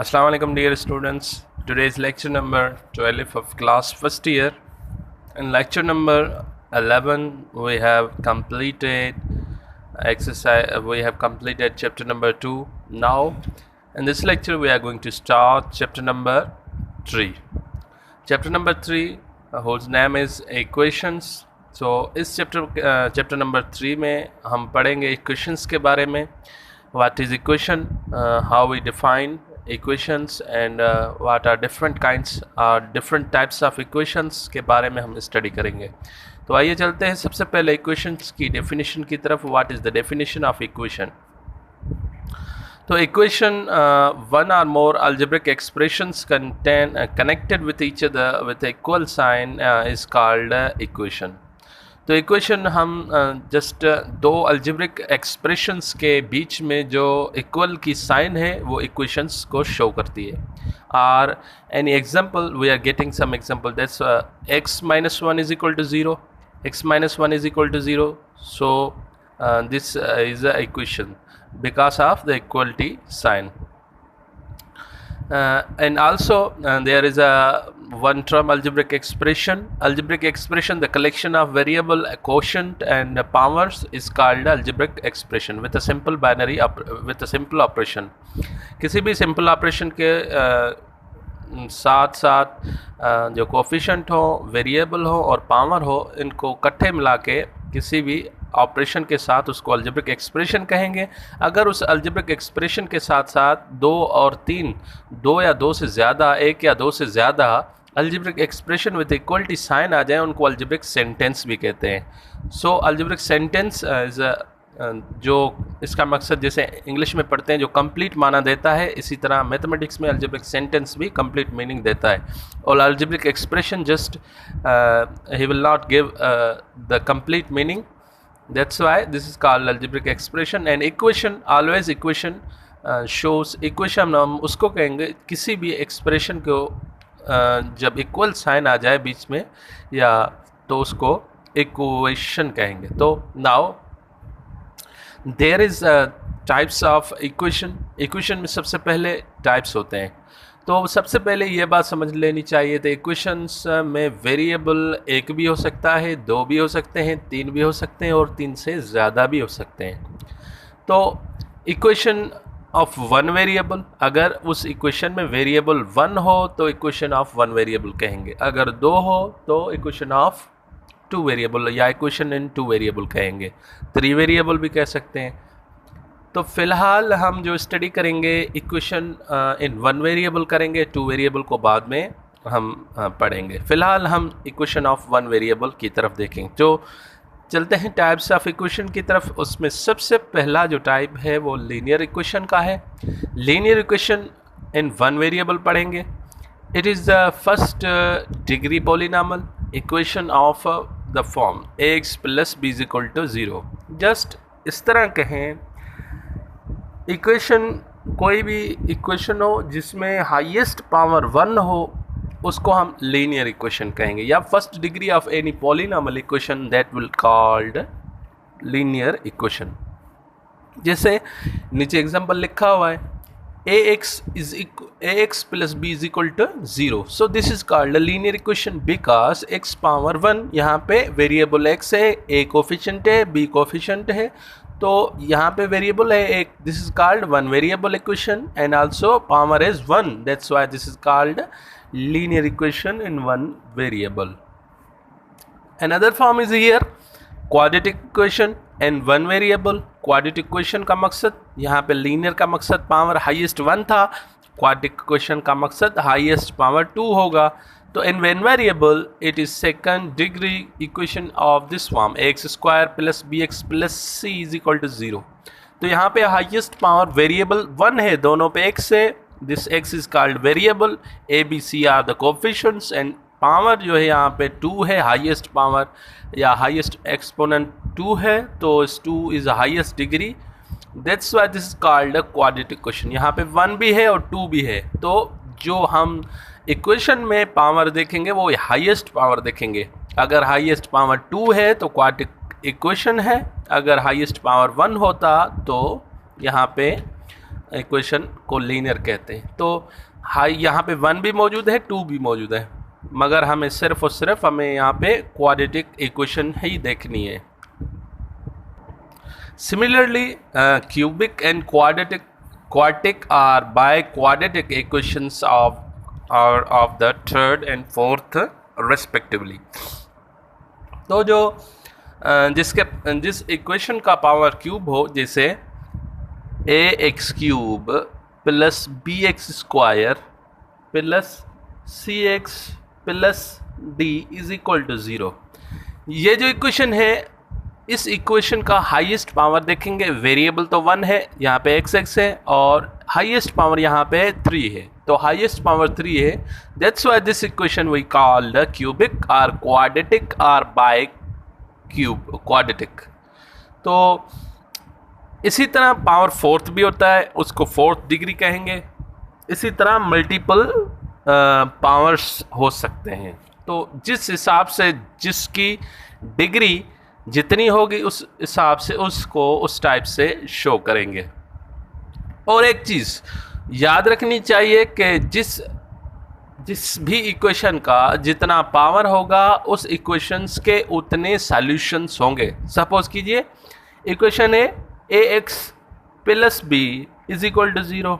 Assalamu alaikum dear students. Today is lecture number 12 of class first year. In lecture number 11 we have completed chapter number 2. Now in this lecture we are going to start chapter number 3. Chapter number 3 whose name is equations. So इस chapter number 3 में हम पढ़ेंगे equations के बारे में. What is equation, how we define equations and what are different types of equations के बारे में हम स्टडी करेंगे. तो आइए चलते हैं सबसे पहले equations की definition की तरफ. What is the definition of equation? तो equation, one or more algebraic expressions connected with each other with equal sign is called equation. तो इक्वेशन हम जस्ट दो अल्जेब्रिक एक्सप्रेशंस के बीच में जो इक्वल की साइन है वो इक्वेशंस को शो करती है. और any example, we are getting some example. That's x minus 1 is equal to 0, x minus 1 is equal to 0. So this is a equation because of the equality sign. And also there is a one term algebraic expression. The collection of variable quotient and powers is called algebraic expression with a simple simple operation. किसी भी simple operation के साथ साथ जो coefficient हो, variable हो और power हो, इनको इकट्ठे मिला के किसी भी ऑपरेशन के साथ उसको अल्जेब्रिक एक्सप्रेशन कहेंगे. अगर उस अल्जेब्रिक एक्सप्रेशन के साथ साथ दो और तीन, दो या दो से ज़्यादा, एक या दो से ज़्यादा algebraic expression with equality sign आ जाए, उनको अल्जेब्रिक सेंटेंस भी कहते हैं. सो अल्जेब्रिक सेंटेंस इज जो इसका मकसद, जैसे इंग्लिश में पढ़ते हैं, जो कंप्लीट माना देता है, इसी तरह मैथमेटिक्स में अल्जेब्रिक सेंटेंस भी कंप्लीट मीनिंग देता है. और algebraic expression just he will not give the complete meaning. That's why this is called algebraic expression. And equation, always equation shows, equation हम उसको कहेंगे किसी भी एक्सप्रेशन को जब इक्वल साइन आ जाए बीच में या, तो उसको इक्वेशन कहेंगे. तो now there is types of equation में सबसे पहले टाइप्स होते हैं. तो सबसे पहले ये बात समझ लेनी चाहिए, तो इक्वेशंस में वेरिएबल एक भी हो सकता है, दो भी हो सकते हैं, तीन भी हो सकते हैं और तीन से ज़्यादा भी हो सकते हैं. तो इक्वेशन ऑफ वन वेरिएबल, अगर उस इक्वेशन में वेरिएबल वन हो तो इक्वेशन ऑफ वन वेरिएबल कहेंगे. अगर दो हो तो इक्वेशन ऑफ टू वेरिएबल या इक्वेशन इन टू वेरिएबल कहेंगे. थ्री वेरिएबल भी कह सकते हैं. तो फिलहाल हम जो स्टडी करेंगे इक्वेशन इन वन वेरिएबल करेंगे, टू वेरिएबल को बाद में हम पढ़ेंगे. फिलहाल हम इक्वेशन ऑफ वन वेरिएबल की तरफ देखेंगे. तो चलते हैं टाइप्स ऑफ इक्वेशन की तरफ. उसमें सबसे पहला जो टाइप है वो लीनियर इक्वेशन का है. Linear equation in one variable पढ़ेंगे. It is the first degree polynomial equation of the form ax plus b is equal to 0. Just इस तरह कहें, इक्वेशन कोई भी इक्वेशन हो जिसमें हाईएस्ट पावर वन हो, उसको हम लीनियर इक्वेशन कहेंगे, या first degree of any polynomial equation that will called linear equation. जैसे नीचे एग्जांपल लिखा हुआ है, ax plus b is equal to 0. So this is called linear equation because x power 1, यहाँ पे वेरिएबल x है, a कोफिशिएंट है, b coefficient है, तो यहाँ पे वेरिएबल है एक. This is called one variable equation and also power is 1. That's why this is called linear equation in one variable. Another form is here quadratic equation and one variable. Quadratic equation का मकसद, यहाँ पे linear का मकसद power highest 1 था, quadratic equation का मकसद highest power 2 होगा. तो in one variable it is second degree equation of this form X square plus B X plus C is equal to 0. तो यहाँ पे हाईएस्ट पावर वेरिएबल 1 है, दोनों पे x है. This x is called variable, A B C are the coefficients and power जो है यहाँ पे 2 है, हाईएस्ट पावर या हाईएस्ट एक्सपोनेंट 2 है, तो इस 2 is highest degree. That's why this is called a quadratic equation. यहाँ पे 1 भी है और 2 भी है. तो जो हम इक्वेशन में पावर देखेंगे वो हाईएस्ट पावर देखेंगे. अगर हाईएस्ट पावर 2 है तो क्वाड्रेटिक इक्वेशन है, अगर हाईएस्ट पावर 1 होता तो यहाँ पे इक्वेशन को लीनियर कहते हैं। तो हाई यहाँ पे 1 भी मौजूद है, 2 भी मौजूद है, मगर हमें सिर्फ और सिर्फ हमें यहाँ पे क्वाड्रेटिक इक्वेशन ही देखनी है। Similarly cubic and quadratic are biquadratic equations of the third and fourth respectively. तो जो जिस इक्वेशन का पावर क्यूब हो, जैसे ax³ plus bx² plus cx plus d is equal to 0, ये जो इक्वेशन है, इस इक्वेशन का हाईएस्ट पावर देखेंगे, वेरिएबल तो 1 है, यहाँ पे x है, और हाईएस्ट पावर यहाँ पे 3 है, तो हाईएस्ट पावर 3 है। That's why this equation we call the cubic और क्वाड्रेटिक और बाय क्यूब क्वाड्रेटिक। तो इसी तरह पावर फोर्थ भी होता है, उसको फोर्थ डिग्री कहेंगे। इसी तरह मल्टीपल पावर्स हो सकते हैं। तो जिस हिसाब से जिसकी डिग्री जितनी होगी उस हिसाब से उसको उस टाइप से शो करेंगे। और एक चीज़ याद रखनी चाहिए कि जिस भी इक्वेशन का जितना पावर होगा उस इक्वेशंस के उतने सॉल्यूशंस होंगे। सपोज कीजिए इक्वेशन है ax plus b is equal to 0,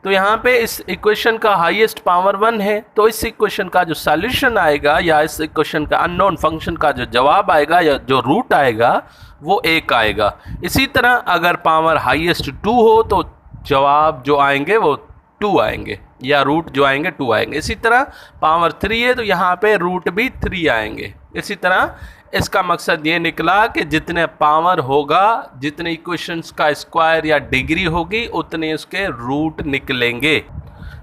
तो यहाँ पे इस इक्वेशन का हाईएस्ट पावर 1 है, तो इस इक्वेशन का जो सॉल्यूशन आएगा या इस इक्वेशन का अननोन फंक्शन का जो जवाब आएगा या जो रूट आएगा वो 1 आएगा। इसी तरह अगर पावर हाईएस्ट 2 हो तो जवाब जो आएंगे वो 2 आएंगे, या रूट जो आएंगे 2 आएंगे। इसी तरह पावर 3 है तो यहाँ पे रूट भी 3 आएंगे। इसी तरह इसका मकसद ये निकला कि जितने पावर होगा, जितने इक्वेशंस का स्क्वायर या डिग्री होगी, उतने उसके रूट निकलेंगे।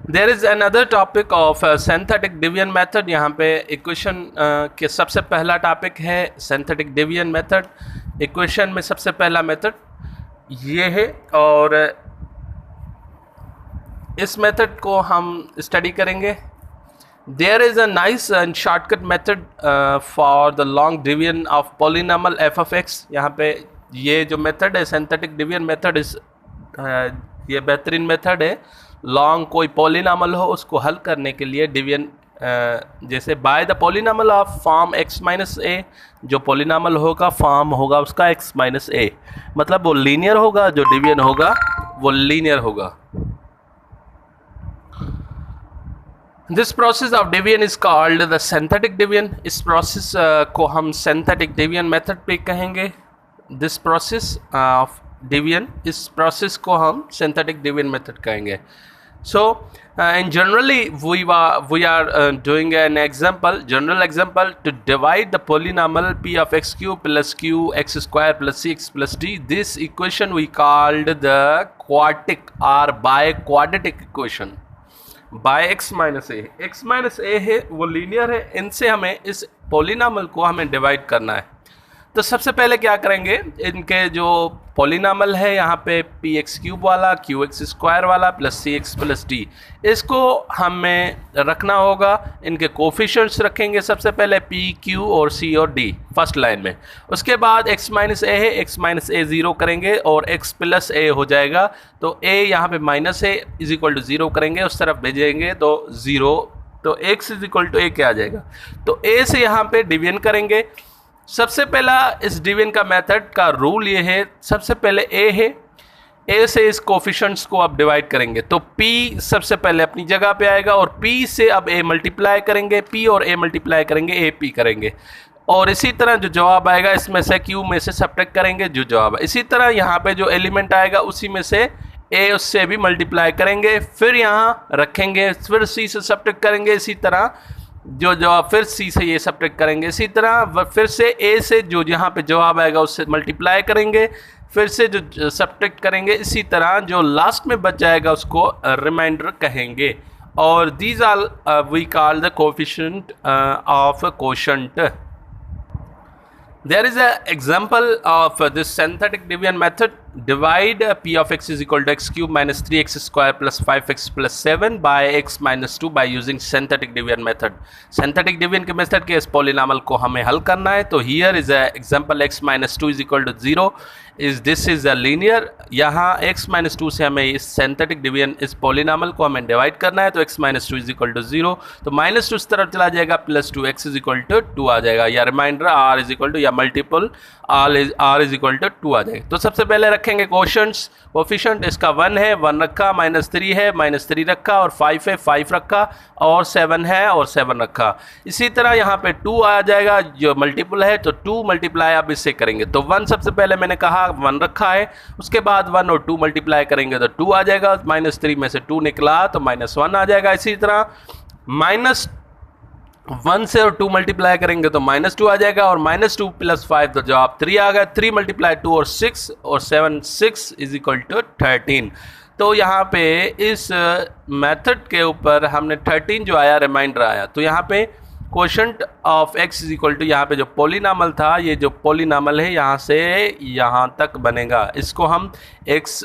There is another topic of synthetic division method. यहाँ पे इक्वेशन के सबसे पहला टॉपिक है सिंथेटिक डिवीजन मेथड। इक्वेशन में सबसे पहला मेथड ये है, और इस मेथड को हम स्टडी करेंगे। There is a nice and shortcut method for the long division of polynomial f of x। यहाँ पे ये जो मेथड है सिंथेटिक डिवीजन मेथड ये बेहतरीन मेथड है। लॉन्ग कोई पॉलिनॉमल हो उसको हल करने के लिए डिवीजन, जैसे by the polynomial of form x minus a, जो पॉलिनॉमल होगा फॉर्म होगा उसका x माइनस ए, मतलब वो लीनियर होगा, जो डिवीजन होगा वो लीनियर होगा। This process of division is called the synthetic division. इस प्रोसेस को हम सिंथेटिक डिवीजन मेथड पे कहेंगे। दिस प्रोसेस ऑफ डिवीजन, इस प्रोसेस को हम सिंथेटिक डिवीजन मेथड कहेंगे। So in generally we are doing an example, general example to divide the polynomial p of x cube plus q x square plus cx plus d. This equation we called the quadratic or biquadratic equation by x minus a. x minus a है वो linear है, इनसे हमें इस polynomial को हमें divide करना है। तो सबसे पहले क्या करेंगे, इनके जो पॉलिनॉमल है यहाँ पे px³ वाला, qx² वाला प्लस cx प्लस d, इसको हमें रखना होगा। इनके कोफिशिएंट्स रखेंगे सबसे पहले p, q और c और d फर्स्ट लाइन में। उसके बाद x माइनस ए है, x माइनस ए 0 करेंगे और x प्लस ए हो जाएगा। तो a यहाँ पे माइनस है इज इक्वल टू 0 करेंगे, उस तरफ भेजेंगे तो 0, तो x is equal to a क्या आ जाएगा। तो a से यहाँ पे डिवीजन करेंगे। सबसे पहला इस डिवीजन का मेथड का रूल ये है, सबसे पहले a है, a से इस कोफिशिएंट्स को अब डिवाइड करेंगे तो p सबसे पहले अपनी जगह पे आएगा, और p से अब a मल्टीप्लाई करेंगे, p और a मल्टीप्लाई करेंगे, ap करेंगे, और इसी तरह जो जवाब आएगा इसमें से q में से सब्ट्रैक्ट करेंगे जो जवाब है। इसी तरह यहाँ पे जो एलिमेंट आएगा उसी में से a उससे भी मल्टीप्लाई करेंगे, फिर यहाँ रखेंगे, फिर c से सब्ट्रैक्ट करेंगे, इसी तरह जो जवाब फिर c से ये सब्ट्रैक्ट करेंगे, इसी तरह फिर से a से जो यहाँ पे जवाब आएगा उससे मल्टीप्लाई करेंगे, फिर से जो सब्ट्रैक्ट करेंगे, इसी तरह जो लास्ट में बच जाएगा उसको रिमाइंडर कहेंगे। और these are we call the coefficient of quotient. There is an example of this synthetic division method divide p of x is equal to x cube minus 3x square plus 5x plus 7 by x minus 2 by using synthetic division method. synthetic division के method के इस polynomial को हमें हल करना है. तो here is a example x minus 2 is equal to 0 is this is a linear. यहाँ x minus 2 से हमें इस synthetic division इस पॉलिनॉमियल को हमें डिवाइड करना है. तो x minus 2 is equal to 0, तो minus 2 इस तरफ चला जाएगा, plus 2 x is equal to 2 आ जाएगा, या remainder r is equal to या multiple r is equal to 2 आ जाएगा. तो सबसे पहले रखेंगे कोशंट्स. कोफिशिएंट इसका 1 है, 1 रखा, -3 है, -3 रखा, और 5 है, 5 रखा, और 7 है और 7 रखा. इसी तरह यहाँ पे 2 आ जाएगा जो मल्टीपल है, तो 2 मल्टीप्लाई अब इससे करेंगे. तो 1 सबसे पहले मैंने कहा 1 रखा है, उसके बाद 1 और 2 मल्टीप्लाई करेंगे तो 2 आ जाएगा, -3 में से 2 निकला तो -1 आ जाएगा. इसी तरह -1 से और 2 मल्टीप्लाई करेंगे तो -2 आ जाएगा, और -2 + 5 तो जवाब 3 आ गया. 3 × 2 और 6 और 7 6 इज इक्वल टू 13. तो यहाँ पे इस मेथड के ऊपर हमने 13 जो आया रिमाइंडर आया. तो यहाँ पे quotient of x is equal to, यहाँ पे जो पॉलिनॉमियल था, ये जो पॉलिनॉमियल है यहाँ से यहाँ तक बनेगा, इसको हम x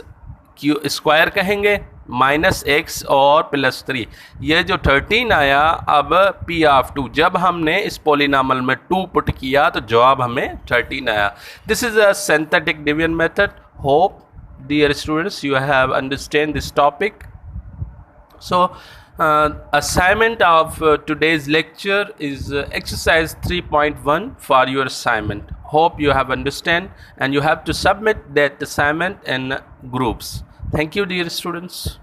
स्क्वायर कहेंगे, -x और +3. ये जो 13 आया, अब p ऑफ 2 जब हमने इस पॉलिनॉमियल में 2 पुट किया तो जवाब हमें 13 आया. This is a synthetic division method. Hope dear students you have understand this topic. So assignment of today's lecture is exercise 3.1 for your assignment. Hope you have understand, and you have to submit that assignment in groups. Thank you dear students.